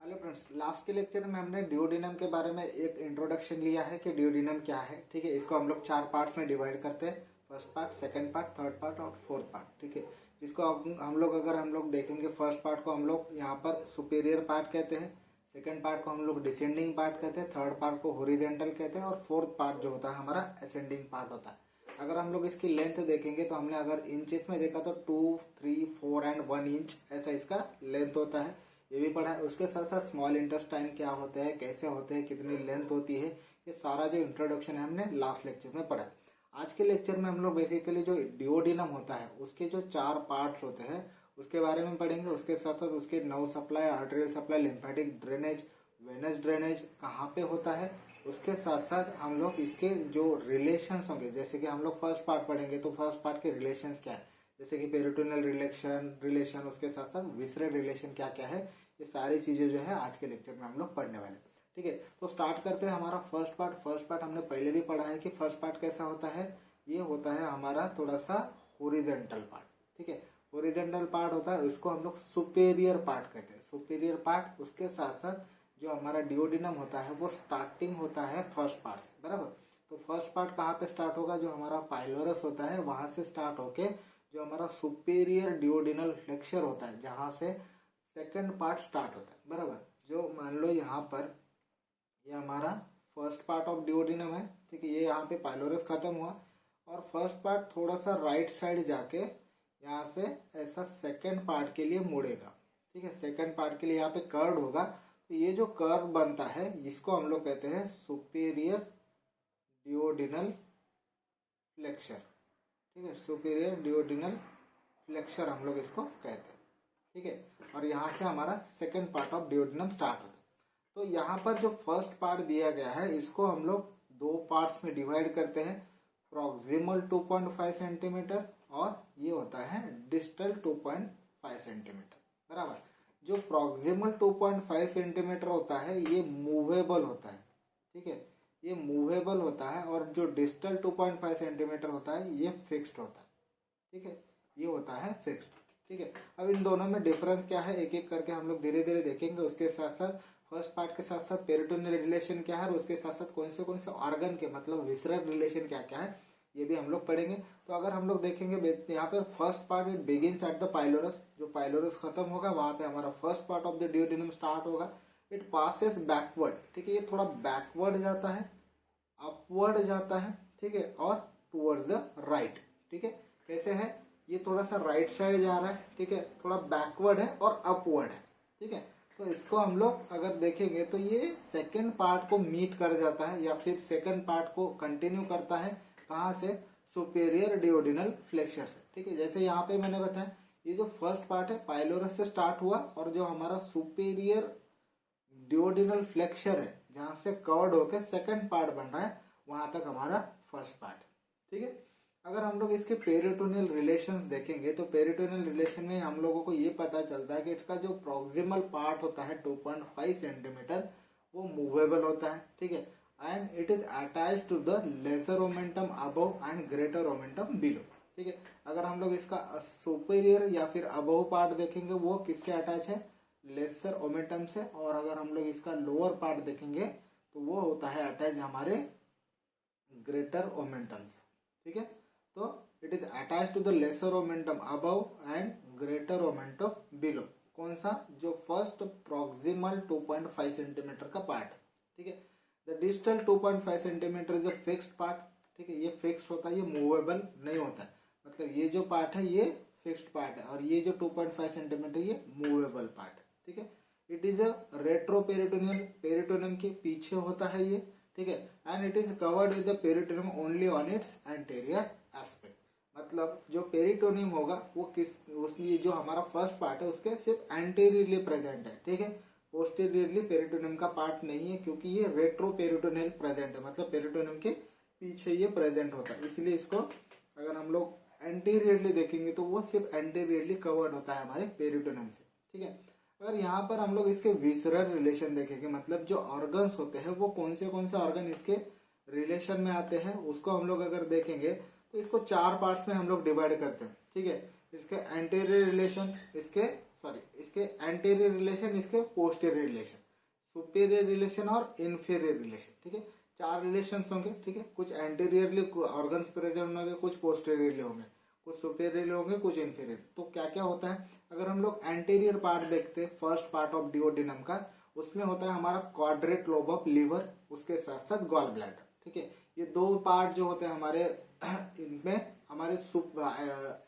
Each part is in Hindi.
हेलो फ्रेंड्स, लास्ट के लेक्चर में हमने डिओडिनम के बारे में एक इंट्रोडक्शन लिया है कि डिओडिनम क्या है। ठीक है, इसको हम लोग 4 पार्ट्स में डिवाइड करते हैं। First part, second part, third part और फोर्थ पार्ट। ठीक है, जिसको हम लोग देखेंगे। फर्स्ट पार्ट को हम लोग यहाँ पर सुपीरियर पार्ट कहते हैं, सेकंड पार्ट को हम लोग डिसेंडिंग पार्ट कहते हैं, थर्ड पार्ट को हॉरिजॉन्टल कहते हैं और फोर्थ पार्ट जो होता है हमारा असेंडिंग पार्ट होता है। अगर हम लोग इसकी लेंथ देखेंगे तो हमने अगर इंचेस में देखा तो 2, 3, 4 एंड 1 इंच ऐसा इसका लेंथ होता है, ये भी पढ़ा है। उसके साथ साथ स्मॉल इंटेस्टाइन क्या होते हैं, कैसे होते हैं, कितनी लेंथ होती है, ये सारा जो इंट्रोडक्शन है हमने लास्ट लेक्चर में पढ़ा है। आज के लेक्चर में हम लोग बेसिकली जो डिओडिनम होता है उसके जो 4 पार्ट्स होते हैं उसके बारे में पढ़ेंगे। उसके साथ साथ उसके nerve supply, arterial supply, lymphatic drainage, venous drainage कहाँ पे होता है। उसके साथ साथ हम लोग इसके जो रिलेशंस होंगे, जैसे कि हम लोग फर्स्ट पार्ट पढ़ेंगे तो फर्स्ट पार्ट के रिलेशंस क्या है, जैसे कि पेरिटोनियल रिलेशन, उसके साथ साथ विसरल रिलेशन क्या क्या है, ये सारी चीजें जो है आज के लेक्चर में हम लोग पढ़ने वाले। ठीक है, तो स्टार्ट करते हैं हमारा फर्स्ट पार्ट। फर्स्ट पार्ट हमने पहले भी पढ़ा है कि फर्स्ट पार्ट कैसा होता है। ये होता है हमारा थोड़ा सा हॉरिजॉन्टल पार्ट। ठीक है, हॉरिजॉन्टल पार्ट होता है, उसको हम लोग सुपेरियर पार्ट कहते हैं। सुपेरियर पार्ट, उसके साथ साथ जो हमारा डिओडिनम होता है वो स्टार्टिंग होता है फर्स्ट पार्ट से, बराबर। तो फर्स्ट पार्ट कहाँ पे स्टार्ट होगा, जो हमारा पाइलोरस होता है वहां से स्टार्ट होके जो हमारा सुपेरियर डिओडिनल फ्लेक्सर होता है जहां से सेकंड पार्ट स्टार्ट होता है, बराबर। जो मान लो यहाँ पर ये हमारा फर्स्ट पार्ट ऑफ डिओडिनम है। ठीक है, ये यहाँ पे पाइलोरस खत्म हुआ और फर्स्ट पार्ट थोड़ा सा राइट साइड जाके यहाँ से ऐसा सेकंड पार्ट के लिए मुड़ेगा। ठीक है, सेकंड पार्ट के लिए यहाँ पे कर्व होगा। तो ये जो कर्व बनता है इसको हम लोग कहते हैं सुपेरियर डिओडिनल फ्लेक्सर। ठीक है, सुपेरियर डिओडिनल फ्लेक्सर हम लोग इसको कहते हैं। ठीक है, और यहाँ से हमारा second part of duodenum start होता है। तो यहाँ पर जो फर्स्ट पार्ट दिया गया है इसको हम लोग 2 पार्ट्स में डिवाइड करते हैं। प्रॉक्सिमल 2.5 सेंटीमीटर और ये होता है डिस्टल 2.5 सेंटीमीटर, बराबर। जो प्रॉक्सिमल 2.5 सेंटीमीटर होता है ये मूवेबल होता है। ठीक है, ये मूवेबल होता है और जो डिस्टल 2.5 सेंटीमीटर होता है ये फिक्स्ड होता है। ठीक है, ये होता है फिक्स्ड। ठीक है, अब इन दोनों में डिफरेंस क्या है एक एक करके हम लोग धीरे धीरे देखेंगे। उसके साथ साथ फर्स्ट पार्ट के साथ साथ पेरिटोनियल रिलेशन क्या है और उसके साथ साथ कौन से ऑर्गन के मतलब विसरल रिलेशन क्या क्या है ये भी हम लोग पढ़ेंगे। तो अगर हम लोग देखेंगे यहाँ पे first part it begins at the pylorus, जो पाइलोरस खत्म होगा वहां पे हमारा first part of the duodenum start होगा। It passes backward. ठीक है, ये थोड़ा बैकवर्ड जाता है, अपवर्ड जाता है। ठीक है, और टुवर्ड्स द राइट। ठीक है, कैसे है, ये थोड़ा सा राइट साइड जा रहा है। ठीक है, थोड़ा बैकवर्ड है और अपवर्ड है। ठीक है, तो इसको हम लोग अगर देखेंगे तो ये सेकंड पार्ट को मीट कर जाता है या फिर सेकंड पार्ट को कंटिन्यू करता है। कहाँ से, सुपेरियर डिओडिनल फ्लेक्सर से। ठीक है, जैसे यहाँ पे मैंने बताया ये जो फर्स्ट पार्ट है पाइलोरस से स्टार्ट हुआ और जो हमारा सुपेरियर डिओडिनल फ्लेक्सर है जहां से कर्व्ड होकर सेकंड पार्ट बन रहा है वहां तक हमारा फर्स्ट पार्ट। ठीक है, अगर हम लोग इसके पेरिटोनियल रिलेशंस देखेंगे तो पेरिटोनियल रिलेशन में हम लोगों को ये पता चलता है कि इसका जो प्रॉक्सिमल पार्ट होता है 2.5 सेंटीमीटर वो मूवेबल होता है। ठीक है, and it is attach to the lesser omentum above and greater omentum below. ठीक है, अगर हम लोग इसका सुपेरियर या फिर अबव पार्ट देखेंगे वो किससे अटैच है, लेसर ओमेंटम से। और अगर हम लोग इसका लोअर पार्ट देखेंगे तो वो होता है अटैच हमारे ग्रेटर ओमेंटम से। ठीक है, तो it is attach to the lesser omentum above and greater omentum below. कौन सा, जो फर्स्ट प्रॉक्सिमल 2.5 सेंटीमीटर का पार्ट। ठीक है, the distal 2.5 centimetre is a fixed part. ठीक है, ये फिक्स्ड होता है, ये मूवेबल नहीं होता है। मतलब ये जो पार्ट है ये फिक्स्ड पार्ट है और ये जो 2.5 सेंटीमीटर ये मूवेबल पार्ट है। ठीक है, it is a retro peritoneal, peritoneum के पीछे होता है ये। ठीक है, and it is covered with the peritoneum only on it's anterior aspect. मतलब जो पेरिटोनियम होगा वो उसकी जो हमारा फर्स्ट पार्ट है उसके सिर्फ एंटीरियरली प्रेजेंट है। ठीक है, पोस्टीरियरली पेरिटोनियम का पार्ट नहीं है क्योंकि ये रेट्रो पेरिटोनियल प्रेजेंट है, मतलब पेरिटोनियम के पीछे ये प्रेजेंट होता है। इसलिए इसको अगर हम लोग एंटीरियरली देखेंगे तो वो सिर्फ एंटीरियरली कवर्ड होता है हमारे पेरिटोनियम से। ठीक है, अगर यहाँ पर हम लोग इसके विसरल रिलेशन देखेंगे मतलब जो ऑर्गन्स होते हैं वो कौन से ऑर्गन इसके रिलेशन में आते हैं उसको हम लोग अगर देखेंगे तो इसको 4 पार्ट्स में हम लोग डिवाइड करते हैं। ठीक है, इसके एंटीरियर रिलेशन, इसके सॉरी इसके एंटीरियर रिलेशन, इसके पोस्टीरियर रिलेशन, सुपीरियर रिलेशन और इन्फीरियर रिलेशन, ठीक है। 4 रिलेशन होंगे, ठीक है। कुछ एंटीरियरली ऑर्गन्स प्रेजेंट होंगे, कुछ पोस्टीरियरली होंगे, कुछ सुपीरियरली होंगे, कुछ इन्फीरियर। तो क्या क्या होता है, अगर हम लोग एंटीरियर पार्ट देखते हैं फर्स्ट पार्ट ऑफ डुओडेनम का, उसमें होता है हमारा क्वाड्रेट लोब ऑफ लीवर, उसके साथ साथ गॉल ब्लैडर, ठीक है। ये 2 पार्ट जो होते हैं हमारे इनमें हमारे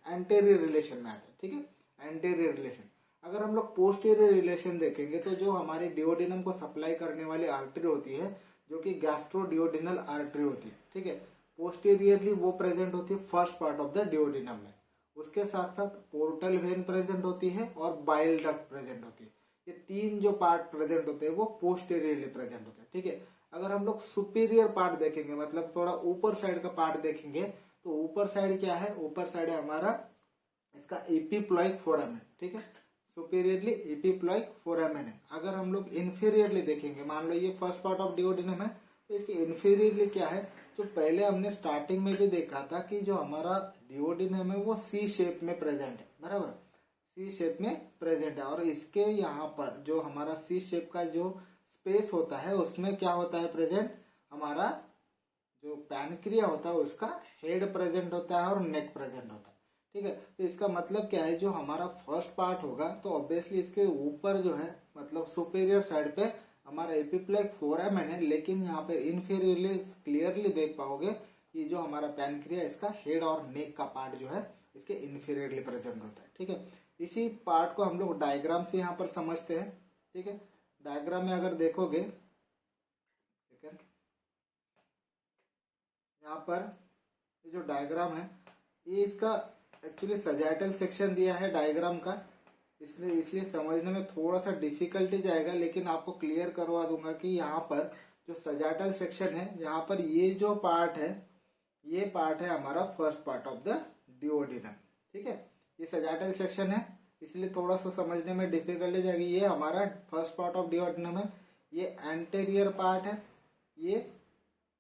एंटीरियर रिलेशन में आते हैं, ठीक है, एंटीरियर रिलेशन। अगर हम लोग पोस्टीरियर रिलेशन देखेंगे तो जो हमारे डुओडेनम को सप्लाई करने वाली आर्टरी होती है, जो कि गैस्ट्रोडुओडेनल आर्टरी होती है, ठीक है, पोस्टीरियरली वो प्रेजेंट होती है first part of the duodenum में। उसके साथ साथ पोर्टल वेन प्रेजेंट होती है और बाइल डक्ट प्रेजेंट होती है। ये 3 जो पार्ट प्रेजेंट होते हैं वो पोस्टीरियरली प्रेजेंट होते हैं, ठीक है। अगर हम लोग सुपीरियर पार्ट देखेंगे, मतलब थोड़ा ऊपर साइड का पार्ट देखेंगे, तो ऊपर साइड क्या है, ऊपर साइड है हमारा इसका एपिप्लॉइक फोरामेन, ठीक है, सुपीरियरली एपिप्लॉइक फोरामेन है। अगर हम लोग इन्फीरियरली देखेंगे, मान लो ये फर्स्ट पार्ट ऑफ डुओडेनम है, तो इसके इन्फीरियरली क्या है, जो पहले हमने स्टार्टिंग में भी देखा था कि जो हमारा डुओडेनम है वो सी शेप में प्रेजेंट है, बराबर, सी शेप में प्रेजेंट है। और इसके यहाँ पर जो हमारा सी शेप का जो स्पेस होता है उसमें क्या होता है प्रेजेंट, हमारा जो पैनक्रिया होता है उसका हेड प्रेजेंट होता है और नेक प्रेजेंट होता है, ठीक है। तो इसका मतलब क्या है, जो हमारा फर्स्ट पार्ट होगा तो ऑब्वियसली इसके ऊपर जो है, मतलब सुपीरियर साइड पे हमारा एपिप्लॉइक फोरामेन है, लेकिन यहाँ पे इन्फीरियरली क्लियरली देख पाओगे कि जो हमारा पैनक्रिया इसका हेड और नेक का पार्ट जो है इसके इन्फीरियरली प्रेजेंट होता है, ठीक है। इसी पार्ट को हम लोग डायग्राम से यहाँ पर समझते हैं, ठीक है। डायग्राम में अगर देखोगे, यहाँ पर ये जो डायग्राम है, ये इसका एक्चुअली सजाइटल सेक्शन दिया है डायग्राम का, इसलिए समझने में थोड़ा सा डिफिकल्टी जाएगा, लेकिन आपको क्लियर करवा दूंगा कि यहाँ पर जो सजाइटल सेक्शन है, यहाँ पर ये जो पार्ट है, ये पार्ट है हमारा first part of the duodenum, ठीक है। ये सजाइटल सेक्शन है, इसलिए थोड़ा सा समझने में डिफिकल्टी जाएगी। ये हमारा फर्स्ट पार्ट ऑफ डुओडेनम है, ये एंटीरियर पार्ट है, ये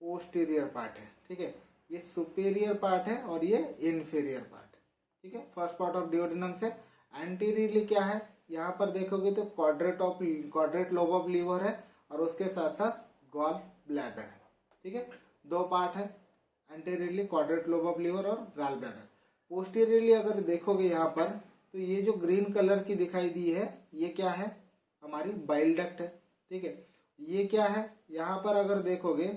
पोस्टीरियर पार्ट है, ठीक है, ये सुपीरियर पार्ट है और ये इन्फीरियर पार्ट है, ठीक है। फर्स्ट पार्ट ऑफ डुओडेनम से एंटीरियरली क्या है, यहाँ पर देखोगे तो क्वाड्रेट लोब ऑफ लीवर है और उसके साथ साथ गॉल ब्लैडर है, ठीक है। 2 पार्ट है anteriorly, quadrate lobe of liver और गॉल ब्लैडर। पोस्टीरियरली अगर देखोगे यहाँ पर, तो ये जो ग्रीन कलर की दिखाई दी है, ये क्या है, हमारी बाइल डक्ट है, ठीक है। ये क्या है, यहाँ पर अगर देखोगे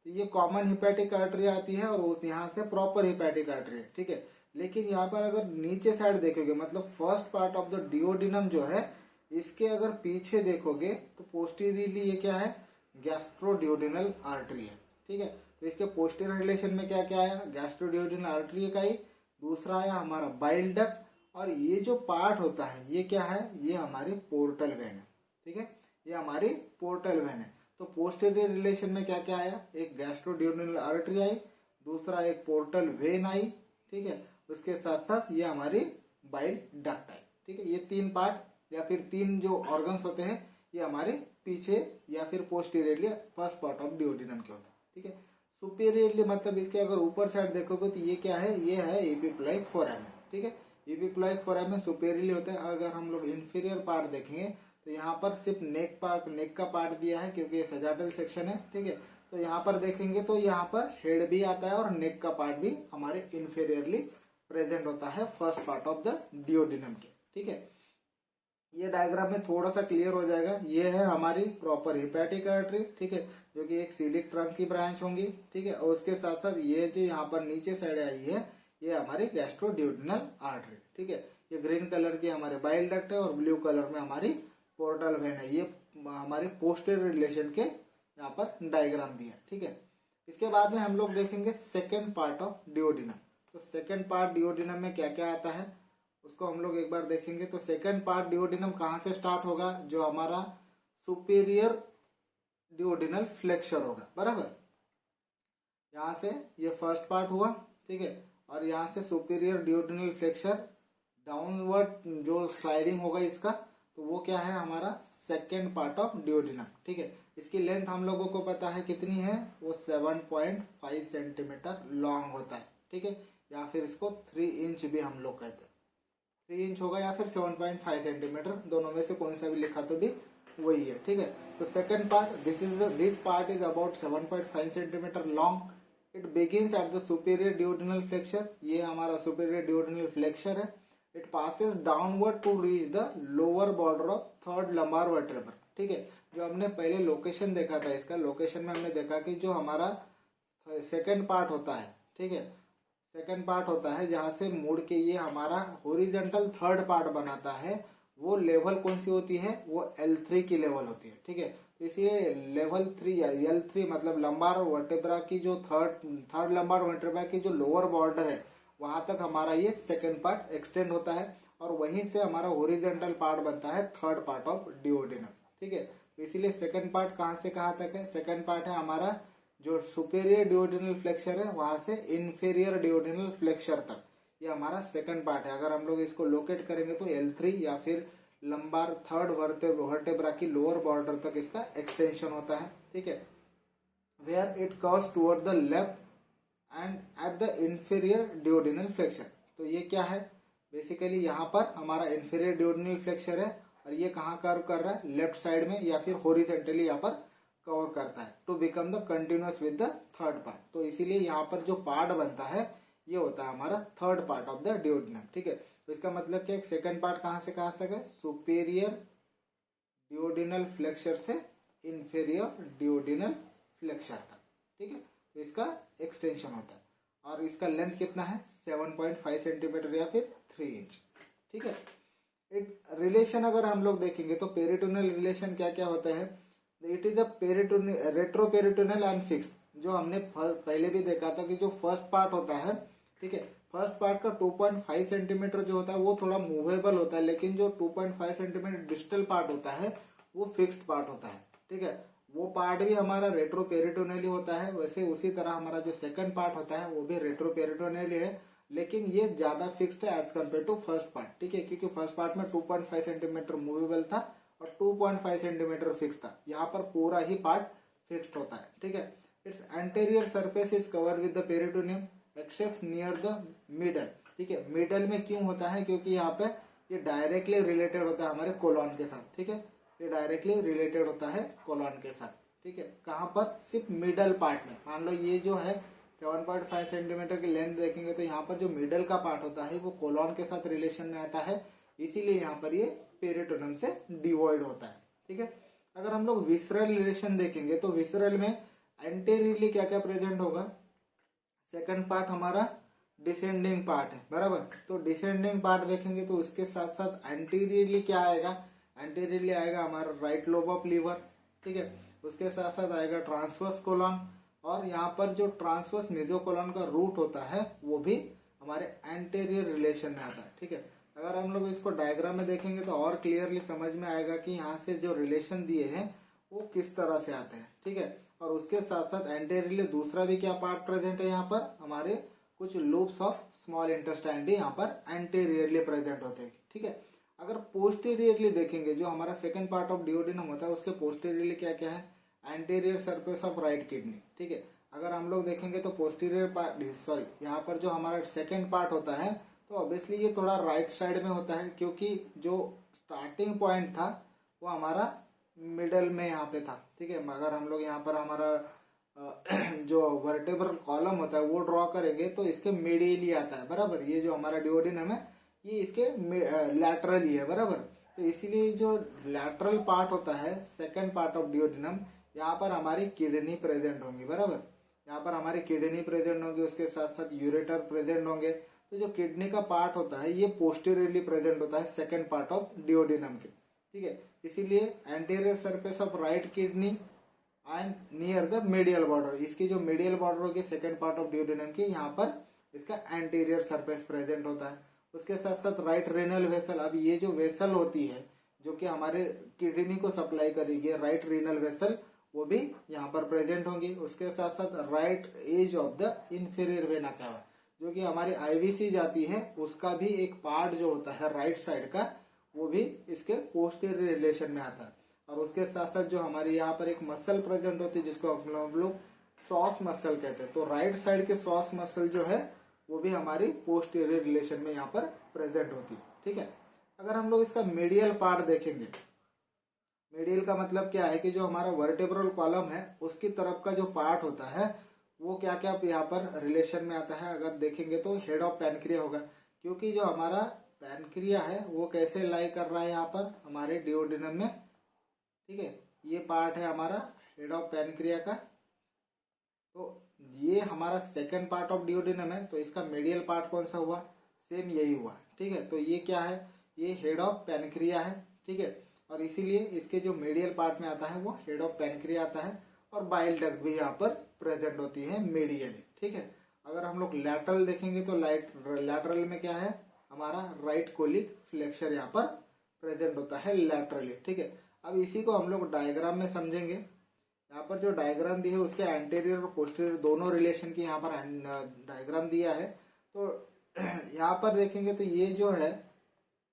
तो ये कॉमन हिपैटिक आर्टरी आती है और यहाँ से प्रॉपर हिपैटिक आर्टरी है, ठीक है। लेकिन यहाँ पर अगर नीचे साइड देखोगे, मतलब first part of the duodenum जो है, इसके अगर पीछे देखोगे तो पोस्टीरियरली ये क्या है, गैस्ट्रोडुओडेनल आर्टरी है, ठीक है। तो इसके पोस्टीरियर रिलेशन में क्या क्या आया, गैस्ट्रोडुओडेनल आर्टरी का ही, दूसरा आया हमारा बाइल डक्ट, और ये जो पार्ट होता है ये क्या है, ये हमारी पोर्टल वेन है, ठीक है, ये हमारी पोर्टल वेन है। तो पोस्टीरियर रिलेशन में क्या क्या आया, एक गैस्ट्रोडुओडेनल आर्टरी आई, दूसरा एक पोर्टल वेन आई, ठीक है, उसके साथ साथ ये हमारी बाइल डक्ट आई, ठीक है। ये 3 पार्ट या फिर 3 जो ऑर्गन्स होते हैं ये हमारे पीछे या फिर posteriorly first part of duodenum के होता है, ठीक है। सुपीरियरली मतलब इसके अगर ऊपर साइड देखोगे तो ये क्या है, ये है एपिप्लॉइक फोरामेन, ठीक है। एपिप्लॉइक फोरामेन सुपीरियरली होता है। अगर हम लोग इन्फीरियर पार्ट देखेंगे तो यहाँ पर सिर्फ नेक का पार्ट दिया है, क्योंकि ये सजाइटल सेक्शन है, ठीक है। तो यहाँ पर देखेंगे तो यहाँ पर हेड भी आता है और नेक का पार्ट भी हमारे इन्फीरियरली प्रेजेंट होता है first part of the duodenum के, ठीक है। ये डायग्राम में थोड़ा सा क्लियर हो जाएगा। ये है हमारी प्रॉपर हिपैटिक आर्टरी, ठीक है, जो कि एक सीलिक ट्रंक की ब्रांच होंगी, ठीक है। और उसके साथ साथ ये जो यहाँ पर नीचे साइड आई है, ये हमारी गैस्ट्रोडुओडेनल आर्टरी, ठीक है। ये ग्रीन कलर की हमारे बाइल डक्ट है और ब्लू कलर में हमारी पोर्टल वेन है। ये हमारे पोस्टीरियर रिलेशन के यहाँ पर डायग्राम दिया, ठीक है। इसके बाद में हम लोग देखेंगे सेकेंड पार्ट ऑफ डुओडेनम। तो सेकेंड पार्ट डुओडेनम में क्या क्या आता है उसको हम लोग एक बार देखेंगे। तो सेकेंड पार्ट डुओडेनम कहाँ से स्टार्ट होगा, जो हमारा सुपीरियर डुओडेनल फ्लेक्सर होगा, बराबर। यहाँ से ये फर्स्ट पार्ट हुआ, ठीक है, और यहाँ से सुपीरियर डुओडेनल फ्लेक्सर डाउनवर्ड जो स्लाइडिंग होगा इसका, तो वो क्या है हमारा सेकेंड पार्ट ऑफ डुओडेनम, ठीक है। इसकी लेंथ हम लोगों को पता है कितनी है, वो 7.5 सेंटीमीटर लॉन्ग होता है, ठीक है, या फिर इसको 3 इंच भी हम लोग कहते हैं, 3 इंच होगा या फिर 7.5 सेंटीमीटर, दोनों में से कौन सा भी लिखा तो भी वही है, ठीक है। तो second part, this part is about 7.5 centimetre long. It begins at the superior duodenal flexure, ये हमारा सुपीरियर डिओडिनल फ्लेक्सर है। It passes downward to reach the lower border of third lumbar vertebra, ठीक है। जो हमने पहले लोकेशन देखा था, इसका लोकेशन में हमने देखा कि जो हमारा सेकंड पार्ट होता है, ठीक है, सेकंड पार्ट होता है जहां से मुड़ के ये हमारा हॉरिजॉन्टल थर्ड पार्ट बनाता है, वो लेवल कौन सी होती है, वो L3 की लेवल होती है, ठीक है। तो इसलिए लेवल 3 या L3 मतलब लंबार वर्टेब्रा की जो थर्ड लंबार वर्टेब्रा की जो लोअर बॉर्डर है, वहां तक हमारा ये सेकंड पार्ट एक्सटेंड होता है, और वहीं से हमारा हॉरिजॉन्टल पार्ट बनता है थर्ड पार्ट ऑफ डिओडिनम, ठीक है। तो इसीलिए सेकंड पार्ट कहां से कहां तक है, सेकंड पार्ट है हमारा जो सुपेरियर डिओडिनल फ्लेक्सर है वहां से इंफीरियर डिओडिनल फ्लेक्सर तक, ये हमारा सेकंड पार्ट है। अगर हम लोग इसको लोकेट करेंगे तो L3 या फिर लंबार थर्ड वर्टेब्रा की लोअर बॉर्डर तक इसका एक्सटेंशन होता है, ठीक है। Where it curves toward the left and at the inferior duodenal flexure. तो ये क्या है, बेसिकली यहाँ पर हमारा इंफीरियर डिओडिनल फ्लेक्सर है, और ये कहाँ कर्व कर रहा है, लेफ्ट साइड में या फिर हॉरिजॉन्टली यहाँ पर कवर करता है to become the continuous with the third part. तो इसीलिए यहाँ पर जो पार्ट बनता है ये होता है हमारा third part of the duodenum, ठीक है। तो इसका मतलब क्या है, सेकंड पार्ट कहां से कहां तक है, सुपेरियर डिओडिनल फ्लेक्सर से इंफीरियर डिओडिनल फ्लेक्सर तक, ठीक है। तो इसका एक्सटेंशन होता है, और इसका लेंथ कितना है, 7.5 सेंटीमीटर या फिर 3 इंच, ठीक है। रिलेशन अगर हम लोग देखेंगे तो पेरिटोनियल रिलेशन क्या क्या होता है, it is a retroperitoneal and fixed. जो हमने पहले भी देखा था कि जो फर्स्ट पार्ट होता है, ठीक है, फर्स्ट पार्ट का 2.5 सेंटीमीटर जो होता है वो थोड़ा मूवेबल होता है, लेकिन जो 2.5 सेंटीमीटर डिस्टल पार्ट होता है वो फिक्स्ड पार्ट होता है, ठीक है। वो पार्ट भी हमारा रेट्रोपेरिटोनियल होता है। वैसे उसी तरह हमारा जो सेकंड पार्ट होता है वो भी रेट्रोपेरिटोनियल है, लेकिन ये ज्यादा फिक्स्ड है as compare to first part, ठीक है, क्योंकि फर्स्ट पार्ट में 2.5 सेंटीमीटर मूवेबल था और 2.5 सेंटीमीटर फिक्स था। यहाँ पर पूरा ही पार्ट फिक्स्ड होता है, ठीक है। Its anterior surface is covered with the peritoneum except near the middle, ठीक है। मिडल में क्यों होता है, क्योंकि यहाँ पे ये डायरेक्टली रिलेटेड होता है हमारे कोलॉन के साथ, ठीक है, ये डायरेक्टली रिलेटेड होता है कोलॉन के साथ, ठीक है। कहाँ पर, सिर्फ मिडल पार्ट में। मान लो ये जो है 7.5 सेंटीमीटर की लेंथ देखेंगे तो यहाँ पर जो मिडल का पार्ट होता है वो कोलॉन के साथ रिलेशन में आता है, इसीलिए यहाँ पर ये पेरिटोनियम से डिवॉइड होता है, ठीक है। अगर हम लोग विसरल रिलेशन देखेंगे तो विसरल में एंटेरियरली क्या क्या प्रेजेंट होगा, सेकंड पार्ट हमारा डिसेंडिंग पार्ट है, बराबर। तो डिसेंडिंग पार्ट देखेंगे तो उसके साथ साथ एंटीरियरली क्या आएगा, एंटीरियरली आएगा हमारा राइट लोब ऑफ लीवर, ठीक है। उसके साथ साथ आएगा ट्रांसवर्स कोलॉन, और यहाँ पर जो ट्रांसवर्स मेसोकोलॉन का रूट होता है वो भी हमारे एंटीरियर रिलेशन में आता है, ठीक है। अगर हम लोग इसको डायग्राम में देखेंगे तो और क्लियरली समझ में आएगा कि यहाँ से जो रिलेशन दिए हैं वो किस तरह से आते हैं, ठीक है। और उसके साथ साथ एंटीरियरली दूसरा भी क्या पार्ट प्रेजेंट है, यहाँ पर हमारे कुछ लूप्स ऑफ स्मॉल इंटेस्टाइन भी यहाँ पर एंटीरियरली प्रेजेंट होते हैं, ठीक है। अगर पोस्टीरियरली देखेंगे, जो हमारा सेकंड पार्ट ऑफ डिओडिनम होता है उसके पोस्टीरियरली क्या क्या है, anterior surface of right kidney, ठीक है। अगर हम लोग देखेंगे तो पोस्टीरियर पार्ट, सॉरी, यहाँ पर जो हमारा सेकंड पार्ट होता है तो ऑब्वियसली ये थोड़ा राइट साइड में होता है, क्योंकि जो स्टार्टिंग पॉइंट था वो हमारा मिडल में यहाँ पे था, ठीक है। मगर हम लोग यहाँ पर हमारा जो वर्टेब्रल कॉलम होता है वो ड्रॉ करेंगे तो इसके मिडियली आता है, बराबर। ये जो हमारा डिओडिनम है ये इसके लैटरली है, बराबर। तो इसीलिए जो लैटरल पार्ट होता है सेकंड पार्ट ऑफ डिओडिनम, यहाँ पर हमारी किडनी प्रेजेंट होंगी, बराबर। यहाँ पर हमारी किडनी प्रेजेंट होंगी, उसके साथ साथ यूरेटर प्रेजेंट होंगे। तो जो किडनी का पार्ट होता है ये पोस्टीरियरली प्रेजेंट होता है सेकंड पार्ट ऑफ डिओडिनम के, ठीक है। इसीलिए anterior surface of right kidney and near the medial border, इसकी जो मीडियल बॉर्डर होगी सेकंड पार्ट ऑफ डिओडिनम की, यहाँ पर इसका एंटीरियर सरफेस प्रेजेंट होता है। उसके साथ साथ राइट रेनल वेसल, अब ये जो वेसल होती है जो कि हमारे किडनी को सप्लाई करेगी, राइट रीनल वेसल, वो भी यहाँ पर प्रेजेंट होंगी। उसके साथ साथ right edge of the inferior vena cava, जो कि हमारी आईवीसी जाती है, उसका भी एक पार्ट जो होता है राइट साइड का, वो भी इसके पोस्टीरियर रिलेशन में आता है। और उसके साथ साथ जो हमारी यहाँ पर एक मसल प्रेजेंट होती है जिसको हम लोग सॉस मसल कहते हैं, तो राइट साइड के सॉस मसल जो है वो भी हमारी पोस्टीरियर रिलेशन में यहाँ पर प्रेजेंट होती है। ठीक है। अगर हम लोग इसका मीडियल पार्ट देखेंगे, मीडियल का मतलब क्या है कि जो हमारा वर्टेब्रल कॉलम है उसकी तरफ का जो पार्ट होता है वो क्या क्या यहाँ पर रिलेशन में आता है। अगर देखेंगे तो हेड ऑफ पैनक्रिया होगा, क्योंकि जो हमारा पैनक्रिया है वो कैसे लाई कर रहा है यहाँ पर हमारे डिओडिनम में, ठीक है। ये पार्ट है हमारा हेड ऑफ पैनक्रिया का, तो ये हमारा सेकेंड पार्ट ऑफ डिओडिनम है, तो इसका मीडियल पार्ट कौन सा हुआ, सेम यही हुआ, ठीक है। तो ये क्या है, ये हेड ऑफ पैनक्रिया है, ठीक है। और इसीलिए इसके जो मीडियल पार्ट में आता है वो हेड ऑफ पैनक्रिया आता है, और बाइल डक्ट भी यहाँ पर प्रेजेंट होती है मीडियली, ठीक है। अगर हम लोग लैटरल देखेंगे तो लैटरल में क्या है, हमारा राइट कोलिक फ्लेक्सर यहाँ पर प्रेजेंट होता है लैटरली, ठीक है। अब इसी को हम लोग डायग्राम में समझेंगे। यहाँ पर जो डायग्राम दी है उसके एंटीरियर और पोस्टीरियर दोनों रिलेशन की यहाँ पर डायग्राम दिया है। तो यहाँ पर देखेंगे तो ये जो है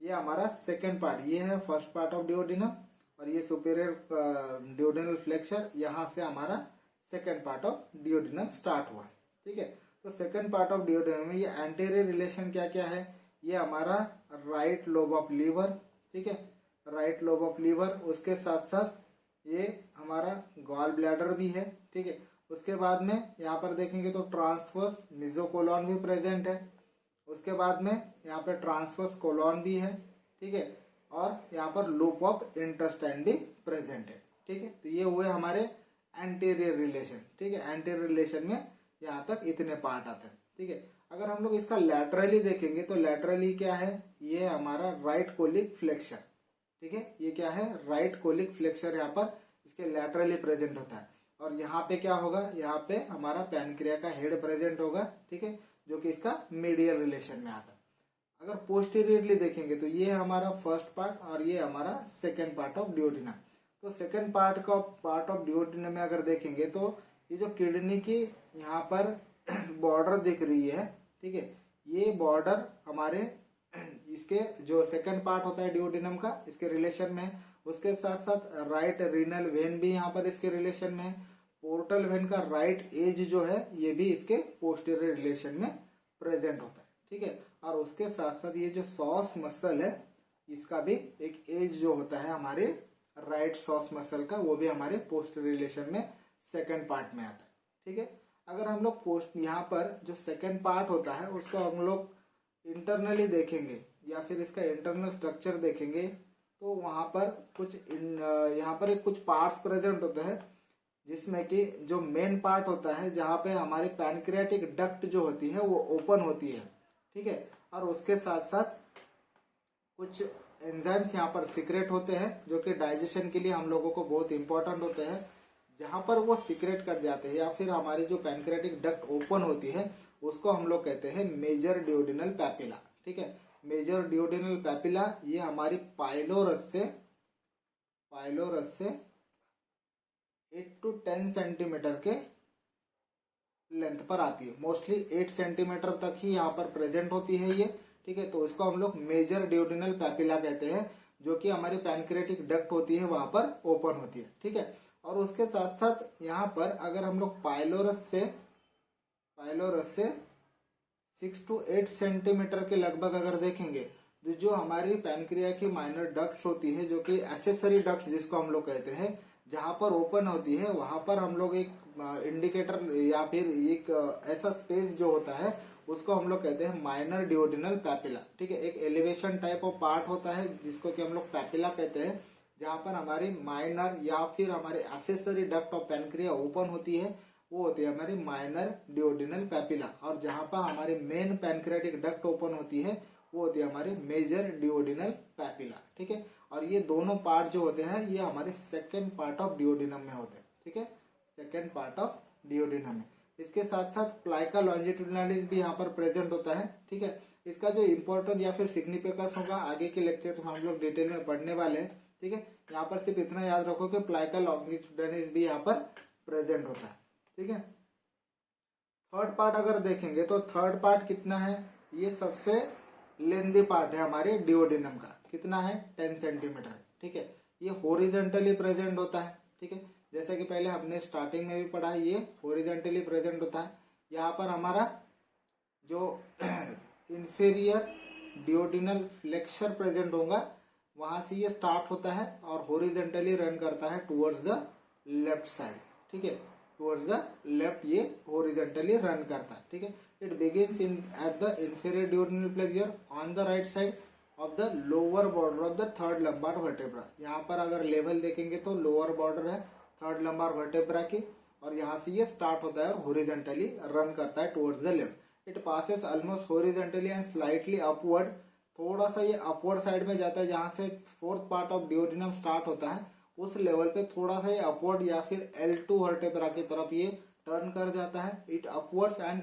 ये हमारा सेकेंड पार्ट, ये है फर्स्ट पार्ट ऑफ डिओडिनम, और ये सुपीरियर डिओडिनल फ्लेक्सर, यहाँ से हमारा second part of duodenum start हुआ, ठीक है। तो सेकेंड पार्ट ऑफ डिओडिनम में ये एंटीरियर रिलेशन क्या क्या है, ये हमारा राइट लोब ऑफ लीवर, ठीक है, राइट लोब ऑफ लीवर, उसके साथ साथ ये हमारा गॉल ब्लैडर भी है, ठीक है। उसके बाद में यहाँ पर देखेंगे तो ट्रांसवर्स मिजोकोलॉन भी प्रेजेंट है, उसके बाद में यहाँ पे ट्रांसवर्स कोलॉन भी है, ठीक है, और यहाँ पर लूप ऑफ इंटेस्टाइन भी प्रेजेंट है, ठीक है। तो ये हुए हमारे एंटीरियर रिलेशन, ठीक है। एंटीरियर रिलेशन में यहाँ तक इतने पार्ट आते हैं, ठीक है। अगर हम लोग इसका लैटरली देखेंगे तो लैटरली क्या है, ये हमारा राइट कोलिक फ्लेक्सर, ठीक है। ये क्या है, राइट कोलिक फ्लेक्सर यहाँ पर इसके लैटरली प्रेजेंट होता है। और यहाँ पे क्या होगा, यहाँ पे हमारा पैनक्रिया का हेड प्रेजेंट होगा, ठीक है, जो कि इसका मीडियल रिलेशन में आता है। अगर पोस्टीरियरली देखेंगे तो ये हमारा फर्स्ट पार्ट और ये हमारा सेकेंड पार्ट ऑफ डिओडिनम। तो सेकेंड पार्ट ऑफ डिओडिनम में अगर देखेंगे तो ये जो किडनी की यहाँ पर बॉर्डर दिख रही है, ठीक है, ये बॉर्डर हमारे इसके जो सेकंड पार्ट होता है डिओडिनम का इसके रिलेशन में है। उसके साथ साथ राइट रीनल वेन भी यहाँ पर इसके रिलेशन में है। पोर्टल वेन का राइट एज जो है ये भी इसके पोस्टीरियर रिलेशन में प्रेजेंट होता है, ठीक है। और उसके साथ साथ ये जो सॉस मसल है इसका भी एक एज जो होता है हमारे राइट सॉस मसल का, वो भी हमारे पोस्टीरियर रिलेशन में सेकंड पार्ट में आता है, ठीक है। अगर हम लोग पोस्ट यहाँ पर जो सेकंड पार्ट होता है उसको हम लोग इंटरनली देखेंगे या फिर इसका इंटरनल स्ट्रक्चर देखेंगे तो वहां पर कुछ यहाँ पर कुछ पार्ट्स प्रेजेंट होते हैं, जिसमें कि जो मेन पार्ट होता है जहाँ पे हमारी पैनक्रियाटिक डक्ट जो होती है वो ओपन होती है, ठीक है। और उसके साथ साथ कुछ एंजाइम्स यहाँ पर सीक्रेट होते हैं जो कि डाइजेशन के लिए हम लोगों को बहुत इंपॉर्टेंट होते हैं। जहां पर वो सीक्रेट कर जाते हैं या फिर हमारी जो पैनक्रियाटिक डक्ट ओपन होती है उसको हम लोग कहते हैं मेजर डिओडिनल पैपिला, ठीक है। मेजर डिओडिनल पैपिला ये हमारी पाइलोरस से 8 to 10 सेंटीमीटर के लेंथ पर आती है। मोस्टली 8 सेंटीमीटर तक ही यहाँ पर प्रेजेंट होती है ये, ठीक है। तो इसको हम लोग मेजर डिओडिनल पैपिला कहते हैं, जो कि हमारी पैनक्रियाटिक डक्ट होती है वहां पर ओपन होती है, ठीक है। और उसके साथ साथ यहाँ पर अगर हम लोग पाइलोरस से 6 to 8 सेंटीमीटर के लगभग अगर देखेंगे तो जो हमारी पैनक्रिया की माइनर डक्ट्स होती है जो कि एसेसरी डक्ट्स जिसको हम लोग कहते हैं, जहां पर ओपन होती है वहां पर हम लोग एक इंडिकेटर या फिर एक ऐसा स्पेस जो होता है उसको हम लोग कहते हैं माइनर डिओडिनल पैपिला, ठीक है। एक एलिवेशन टाइप ऑफ पार्ट होता है जिसको कि हम लोग पैपिला कहते हैं, जहां पर हमारी माइनर या फिर हमारे accessory duct of pancreas open होती है, वो होती है हमारी माइनर डिओडिनल पैपिला। और जहां पर हमारी मेन पैनक्रियाटिक डक्ट ओपन होती है वो होती है हमारी मेजर डिओडिनल पैपिला, ठीक है। और ये दोनों पार्ट जो होते हैं ये हमारे सेकेंड पार्ट ऑफ डिओडिनम में होते हैं, ठीक है, सेकेंड पार्ट ऑफ डिओडिनम में। इसके साथ साथ प्लाइका लॉन्जिट्यूडिनालिस भी यहाँ पर प्रेजेंट होता है, ठीक है। इसका जो इम्पोर्टेंट या फिर सिग्निफिकेंस होगा आगे के लेक्चर में हम लोग डिटेल में पढ़ने वाले हैं, ठीक है। यहाँ पर सिर्फ इतना याद रखो कि प्लाइका लॉन्जिट्यूडिनालिस भी यहाँ पर प्रेजेंट होता है, ठीक है। थर्ड पार्ट अगर देखेंगे तो थर्ड पार्ट कितना है, ये सबसे लेंदी पार्ट है हमारे डिओडिनम का, कितना है 10 सेंटीमीटर, ठीक है। ये हॉरिजॉन्टली प्रेजेंट होता है, ठीक है। जैसे कि पहले हमने स्टार्टिंग में भी पढ़ा ये हॉरिजॉन्टली प्रेजेंट होता है। यहाँ पर हमारा जो इंफीरियर डिओडिनल फ्लेक्सर प्रेजेंट होगा, वहां से ये स्टार्ट होता है और हॉरिजेंटली रन करता है टुवर्ड्स द लेफ्ट साइड, ठीक है, टुवर्ड्स द लेफ्ट ये हॉरिजेंटली रन करता है, ठीक है। It begins in eight the inferior duodenal flexor on the right side of the lower border of the third lumbar vertebra. यहाँ पर अगर लेवल देखेंगे तो लोअर बॉर्डर है थर्ड लंबार वर्टेब्रा की, और यहाँ से ये स्टार्ट होता है और हॉरिजेंटली रन करता है towards the left. It passes almost horizontally and slightly upward, थोड़ा सा ये अपवर्ड साइड में जाता है, जहां से fourth part of duodenum start होता है उस लेवल पे थोड़ा सा ये अपवर्ड या फिर L2 वर्टेब्रा की तरफ ये टर्न कर जाता है। It upwards and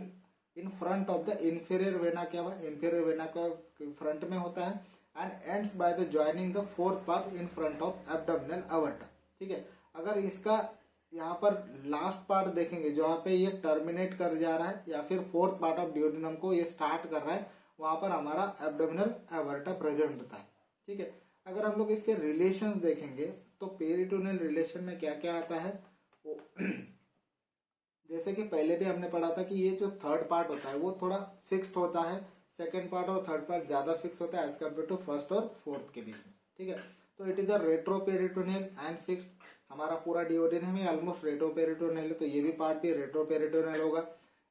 in front of the inferior vena, क्या हुआ, इंफीरियर वेना का फ्रंट में होता है, and ends by the joining the fourth part in front of abdominal अवर्टा, ठीक है। अगर इसका यहाँ पर लास्ट पार्ट देखेंगे जहाँ पे ये टर्मिनेट कर जा रहा है या फिर फोर्थ पार्ट ऑफ डिओडिनम को ये स्टार्ट कर रहा है, वहां पर हमारा एब्डोमिनल अवर्टा प्रेजेंट होता है, ठीक है। अगर हम लोग इसके रिलेशंस देखेंगे तो पेरिटोनियल रिलेशन में क्या क्या आता है, वो जैसे कि पहले भी हमने पढ़ा था कि ये जो थर्ड पार्ट होता है वो थोड़ा फिक्स्ड होता है, सेकंड पार्ट और थर्ड पार्ट ज्यादा फिक्स होता है एज कम्पेयर टू फर्स्ट और फोर्थ के बीच में, ठीक है। तो it is a retroperitoneal and fixed, हमारा पूरा डिओडिनम है ऑलमोस्ट रेट्रोपेरिटोनियल है, तो ये भी पार्ट भी रेट्रोपेरिटोनियल होगा।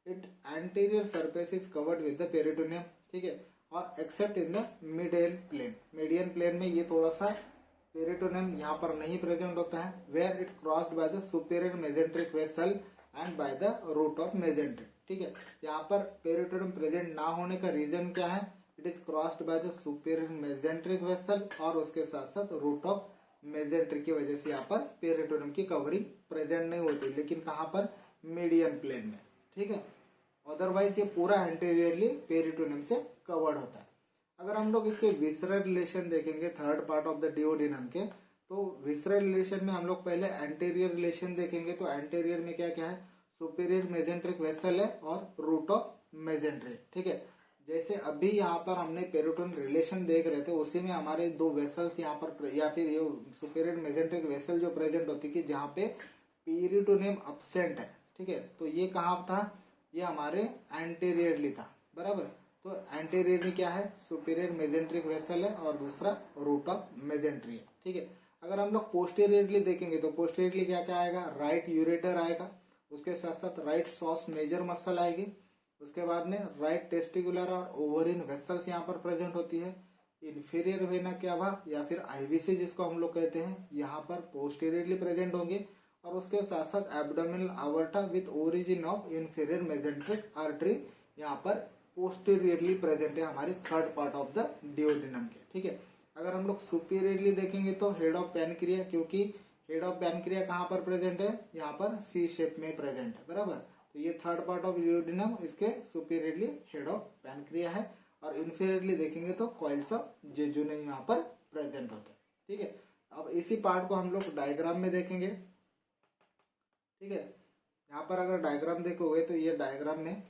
It anterior surface is covered with the peritoneum, ठीक है, और except in the medial plane, median plane में ये थोड़ा सा पेरिटोनियम यहाँ पर नहीं प्रेजेंट होता है, where it crossed by the superior mesenteric vessel and by the root of mesenteric, ठीक है। यहाँ पर पेरिटोनियम प्रेजेंट ना होने का रीजन क्या है, it is crossed by the superior mesenteric vessel और उसके साथ साथ रूट ऑफ मेजेंट्रिक की वजह से यहाँ पर पेरिटोनियम की कवरिंग प्रेजेंट नहीं होती, लेकिन कहाँ पर, मीडियन प्लेन में, ठीक है। अदरवाइज ये पूरा एंटीरियरली पेरिटोनियम से कवर्ड होता है। अगर हम लोग इसके विसरल रिलेशन देखेंगे third part of the duodenum के, तो विसरल रिलेशन में हम लोग पहले एंटीरियर रिलेशन देखेंगे। तो एंटीरियर में क्या क्या है, सुपीरियर मेजेंट्रिक वेसल है और रूट ऑफ मेजेंट्रिक, ठीक है। जैसे अभी यहाँ पर हमने पेरिटोनियल रिलेशन देख रहे थे, उसी में हमारे दो वेसल्स यहाँ पर या फिर ये सुपीरियर मेजेंट्रिक वेसल जो प्रेजेंट होती है जहाँ पे पेरिटोनियम अब्सेंट है, ठीक है। तो ये कहाँ था, ये हमारे एंटीरियरली था, बराबर। तो एंटीरियरली क्या है, सुपीरियर मेजेंट्रिक वेसल है और दूसरा रूट ऑफ मेजेंट्री है, ठीक है। अगर हम लोग पोस्टीरियरली देखेंगे तो पोस्टीरियरली क्या क्या आएगा, राइट यूरेटर आएगा, उसके साथ साथ राइट सॉस मेजर मसल आएगी, उसके बाद में राइट टेस्टिकुलर और ओवरिन वेसल्स यहाँ पर प्रेजेंट होती है। इंफीरियर वेना क्या हुआ या फिर आईवीसी जिसको हम लोग कहते हैं, यहाँ पर पोस्टीरियरली प्रेजेंट होंगे, और उसके साथ साथ abdominal aorta with origin of inferior mesenteric artery यहाँ पर पोस्टीरियरली प्रेजेंट है हमारे third part of the duodenum के, ठीक है। अगर हम लोग सुपीरियरली देखेंगे तो हेड ऑफ पैनक्रिया, क्योंकि हेड ऑफ पैनक्रिया कहाँ पर प्रेजेंट है, यहाँ पर सी शेप में प्रेजेंट है, बराबर। तो ये थर्ड पार्ट ऑफ डिओडिनम, इसके सुपीरियरली हेड ऑफ पैनक्रिया है, और इंफीरियरली देखेंगे तो कॉइल्स ऑफ जेजुने यहाँ पर प्रेजेंट होते हैं, ठीक है। अब इसी पार्ट को हम लोग डायग्राम में देखेंगे, ठीक है। यहाँ पर अगर डायग्राम देखोगे तो ये डायग्राम में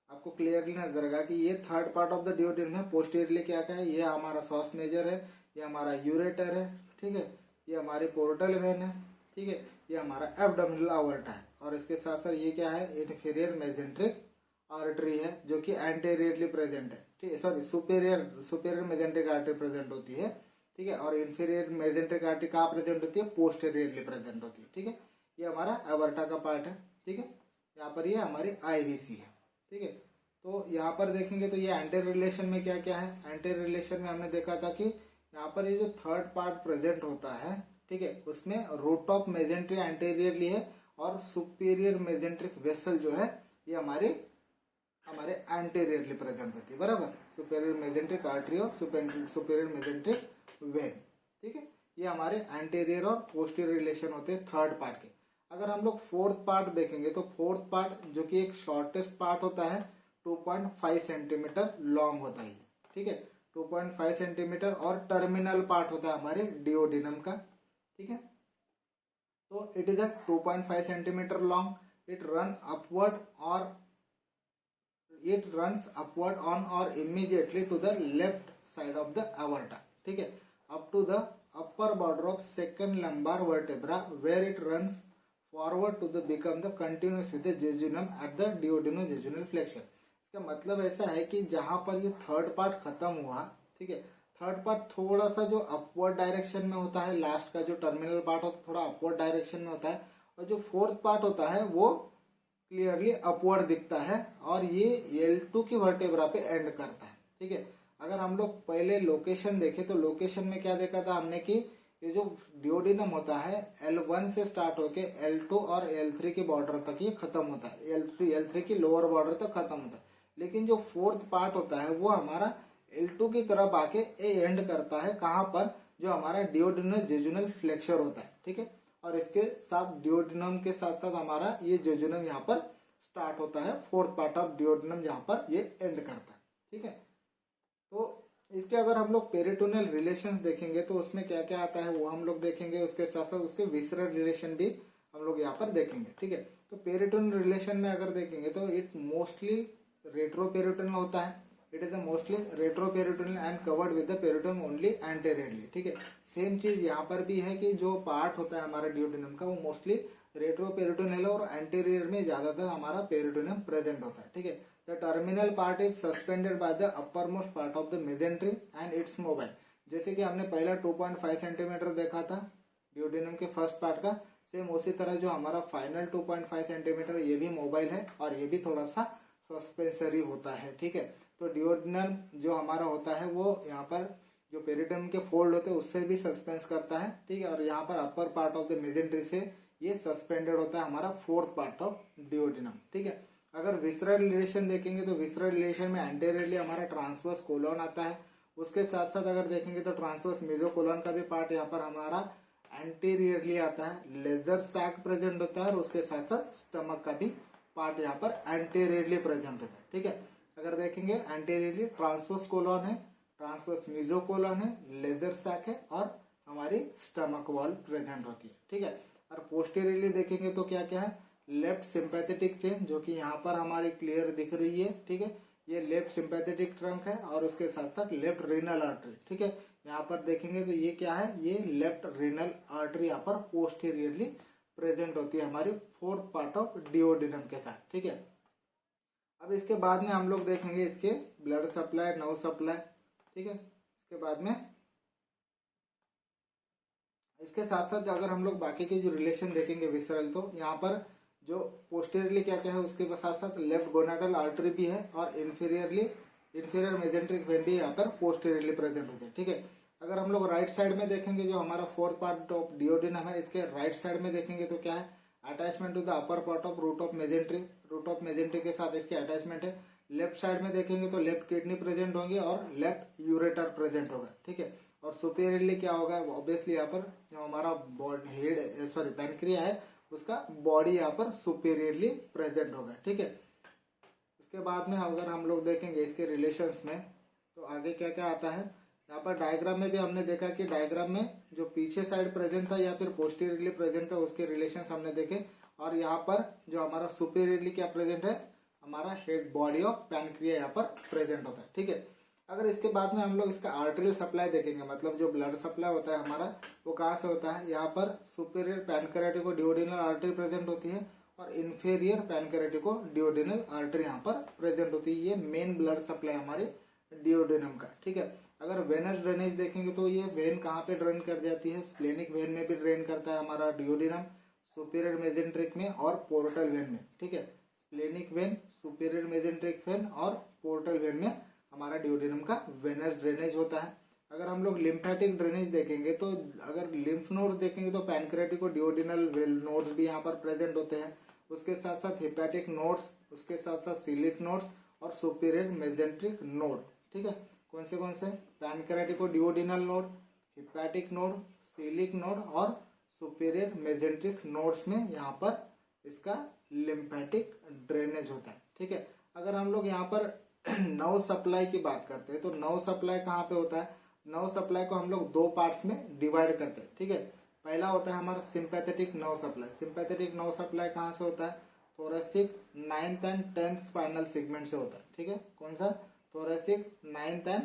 आपको क्लियरली नजर आएगा कि ये third part of the duodenum है। पोस्टीरियरली क्या क्या है, ये हमारा सॉस मेजर है, ये हमारा यूरेटर है, ठीक है, ये हमारी पोर्टल वेन है, ठीक है, ये हमारा एब्डोमिनल आवर्टा है, और इसके साथ साथ ये क्या है, इंफीरियर मेजेंट्रिक आर्टरी है जो कि एंटीरियरली प्रेजेंट है, ठीक है, sorry superior mesenteric artery present होती है, ठीक है, और इंफीरियर मेजेंट्रिक आर्टरी कहाँ प्रेजेंट होती है, पोस्टीरियरली प्रेजेंट होती है, ठीक है। ये हमारा एवर्टा का पार्ट है, ठीक है। यहाँ पर ये हमारी आईवीसी है, ठीक है। तो यहाँ पर देखेंगे तो ये एंटीरियर रिलेशन में क्या क्या है, एंटीरियर रिलेशन में हमने देखा था कि यहाँ पर ये जो थर्ड पार्ट प्रेजेंट होता है, ठीक है, उसमें रूट ऑफ मेजेंट्री एंटीरियरली है, और सुपीरियर मेजेंट्रिक वेसल जो है ये हमारे एंटीरियरली प्रेजेंट होती है, बराबर। सुपीरियर मेजेंट्रिक आर्टरी और सुपीरियर मेजेंट्रिक वेन, ठीक है, ये हमारे एंटीरियर और पोस्टीरियर रिलेशन होते हैं थर्ड पार्ट के। अगर हम लोग फोर्थ पार्ट देखेंगे तो फोर्थ पार्ट जो कि एक शॉर्टेस्ट पार्ट होता है 2.5 सेंटीमीटर लॉन्ग होता है, ठीक है, 2.5 सेंटीमीटर, और टर्मिनल पार्ट होता है हमारे डिओडिनम का, ठीक है। तो it is a 2.5 centimetre long, it runs upward on और immediately to the left side of the aorta, ठीक है, up to the upper border of second lumbar vertebra where it runs forward to the become the continuous with the jejunum at the duodenojejunal flexure. इसका मतलब ऐसा है कि जहां पर ये थर्ड पार्ट खत्म हुआ, ठीक है, थर्ड पार्ट थोड़ा सा जो अपवर्ड डायरेक्शन में होता है, लास्ट का जो टर्मिनल पार्ट होता है थोड़ा अपवर्ड डायरेक्शन में होता है, और जो फोर्थ पार्ट होता है वो क्लियरली अपवर्ड दिखता है, और ये L2 की वर्टेब्रा पे एंड करता है, ठीक है। अगर हम लोग पहले लोकेशन देखें तो लोकेशन में क्या देखा था हमने कि ये जो डिओडिनम होता है L1 से स्टार्ट होके L2 और L3 के बॉर्डर तक ये खत्म होता है, L3 की लोअर बॉर्डर तक खत्म होता है। लेकिन जो फोर्थ पार्ट होता है वो हमारा L2 की तरफ आके एंड करता है, कहाँ पर, जो हमारा डिओडिनल जेजुनल फ्लेक्सर होता है, ठीक है। और इसके साथ डिओडिनम के साथ साथ हमारा ये जेजुनम यहाँ पर स्टार्ट होता है, फोर्थ पार्ट ऑफ डिओडिनम जहाँ पर ये एंड करता है, ठीक है। तो इसके अगर हम लोग पेरिटोनियल रिलेशंस देखेंगे तो उसमें क्या क्या आता है वो हम लोग देखेंगे, उसके साथ साथ उसके विसरल रिलेशन भी हम लोग यहाँ पर देखेंगे, ठीक है। तो पेरिटोनियल रिलेशन में अगर देखेंगे तो इट मोस्टली रेट्रोपेरिटोनियल होता है, it is a mostly retroperitoneal and covered with the peritoneum only anteriorly, ठीक है। सेम चीज यहाँ पर भी है कि जो पार्ट होता है हमारा डिओडिनम का वो मोस्टली रेट्रोपेरिटोनियल और एंटेरियर में ज्यादातर हमारा पेरिटोनियम प्रेजेंट होता है, ठीक है। The terminal part is suspended by the uppermost part of the mesentery and it's mobile. जैसे कि हमने पहला 2.5 सेंटीमीटर देखा था डिओडिनम के फर्स्ट पार्ट का, सेम उसी तरह जो हमारा फाइनल 2.5 सेंटीमीटर ये भी मोबाइल है और ये भी थोड़ा सा सस्पेंसरी होता है, ठीक है। तो डिओडिनम जो हमारा होता है वो यहाँ पर जो पेरिटोनियम के फोल्ड होते हैं उससे भी सस्पेंस करता है, ठीक है। और यहाँ पर अपर पार्ट ऑफ द मेजेंट्री से ये सस्पेंडेड होता है हमारा फोर्थ पार्ट ऑफ डिओडिनम, ठीक है। अगर विसरल रिलेशन देखेंगे तो विसरल रिलेशन में एंटेरियरली हमारा ट्रांसवर्स कोलोन आता है, उसके साथ साथ अगर देखेंगे तो ट्रांसवर्स मेसोकोलोन का भी पार्ट यहाँ पर हमारा एंटीरियरली आता है, लेजर सैक प्रेजेंट होता है, और उसके साथ साथ स्टमक का भी पार्ट यहाँ पर एंटीरियरली प्रेजेंट होता है, ठीक है। अगर देखेंगे एंटीरियरली ट्रांसवर्स कोलोन है, ट्रांसवर्स मेसोकोलोन है, लेजर सैक है, और हमारी स्टमक वॉल प्रेजेंट होती है, ठीक है। और पोस्टीरियरली देखेंगे तो क्या क्या है, लेफ्ट सिंपैथेटिक चेन जो कि यहाँ पर हमारी क्लियर दिख रही है, ठीक है, ये लेफ्ट सिंपैथेटिक ट्रंक है, और उसके साथ साथ लेफ्ट रीनल आर्टरी, ठीक है। यहाँ पर देखेंगे तो ये क्या है, ये लेफ्ट रीनल आर्टरी यहाँ पर पोस्टीरियरली प्रेजेंट होती है हमारी फोर्थ पार्ट ऑफ डिओडिनम के साथ, ठीक है। अब इसके बाद में हम लोग देखेंगे इसके ब्लड सप्लाई, नर्व सप्लाई, ठीक है। इसके बाद में इसके साथ साथ अगर हम लोग बाकी के जो रिलेशन देखेंगे विसरल, तो यहाँ पर जो पोस्टीरियरली क्या क्या है उसके साथ साथ लेफ्ट गोनाडल आर्टरी भी है, और इंफीरियर मेजेंट्रिक वेन भी यहाँ पर पोस्टीरियरली प्रेजेंट होते हैं, ठीक है। अगर हम लोग राइट साइड में देखेंगे जो हमारा फोर्थ पार्ट ऑफ डिओडिनम है, इसके राइट साइड में देखेंगे तो क्या है, attachment to the upper part of root of mesentery के साथ इसके अटैचमेंट है। लेफ्ट साइड में देखेंगे तो लेफ्ट किडनी प्रेजेंट होंगे और लेफ्ट यूरेटर प्रेजेंट होगा, ठीक है। और सुपीरियरली क्या होगा, ऑब्वियसली यहाँ पर जो हमारा पैनक्रिया है उसका बॉडी यहाँ पर सुपीरियरली प्रेजेंट होगा, ठीक है। उसके बाद में अगर हम लोग देखेंगे इसके रिलेशंस में तो आगे क्या क्या आता है, यहाँ पर डायग्राम में भी हमने देखा कि डायग्राम में जो पीछे साइड प्रेजेंट था या फिर पोस्टीरियरली प्रेजेंट था उसके रिलेशंस हमने देखे, और यहाँ पर जो हमारा सुपीरियरली क्या प्रेजेंट है, हमारा हेड बॉडी ऑफ पैनक्रिया यहाँ पर प्रेजेंट होता है, ठीक है। अगर इसके बाद में हम लोग इसका आर्टरियल सप्लाई देखेंगे, मतलब जो ब्लड सप्लाई होता है हमारा वो कहाँ से होता है, यहाँ पर सुपीरियर पैनक्रियाटिको डिओडिनल आर्टरी प्रेजेंट होती है, और इंफीरियर पैनक्रियाटिको डिओडिनल आर्टरी यहाँ पर प्रेजेंट होती है। ये मेन ब्लड सप्लाई हमारे डिओडिनम का, ठीक है। अगर वेनस ड्रेनेज देखेंगे तो ये वेन कहाँ पे ड्रेन कर जाती है, स्प्लेनिक वेन में भी ड्रेन करता है हमारा डिओडिनम, सुपीरियर मेजेंट्रिक में और पोर्टल वेन में, ठीक है। Splenic when, superior mesenteric when और पोर्टल वेन में हमारा डिओडिनम का वेनस ड्रेनेज होता है। अगर हम लोग लिम्फेटिक ड्रेनेज देखेंगे तो अगर लिम्फ नोड्स देखेंगे तो पैनक्रियाटिको डिओडिनल नोड्स भी यहाँ पर प्रेजेंट होते हैं, उसके साथ साथ हिपैटिक नोड्स, उसके साथ साथ सिलिक नोड्स और सुपीरियर मेजेंट्रिक नोड, ठीक है। कौन से पैनक्रियाटिको डिओडिनल नोड, हिपैटिक नोड, सिलिक नोड और सुपीरियर मेजेंट्रिक नोड्स में यहाँ पर इसका लिम्फेटिक ड्रेनेज होता है, ठीक है। अगर हम लोग यहाँ पर नर्व सप्लाई की बात करते हैं तो नर्व सप्लाई कहाँ पे होता है, नर्व सप्लाई को हम लोग दो पार्ट्स में डिवाइड करते हैं, ठीक है। पहला होता है हमारा sympathetic nerve supply. Sympathetic nerve supply कहाँ से होता है, thoracic 9th and 10th spinal segment से होता है, ठीक है। कौन सा, thoracic 9th and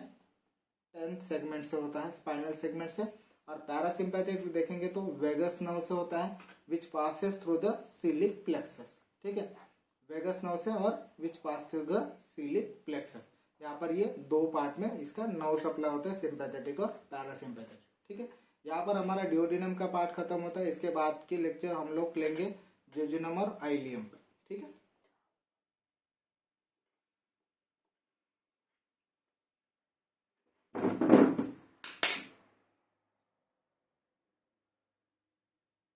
10th segment से होता है, स्पाइनल सेगमेंट से। और पैरासिम्पैथिक देखेंगे तो वेगस नर्व से होता है, which passes through the coeliac plexus, ठीक है। वेगस नर्व से और which pass through the coeliac plexus. यहाँ पर ये दो पार्ट में इसका नर्व सप्लाई होता है, सिंपैथेटिक और पैरासिम्पैथेटिक। ठीक है, यहाँ पर हमारा डिओडिनम का पार्ट खत्म होता है। इसके बाद के लेक्चर हम लोग लेंगे जेजुनम और आइलियम पे। ठीक है।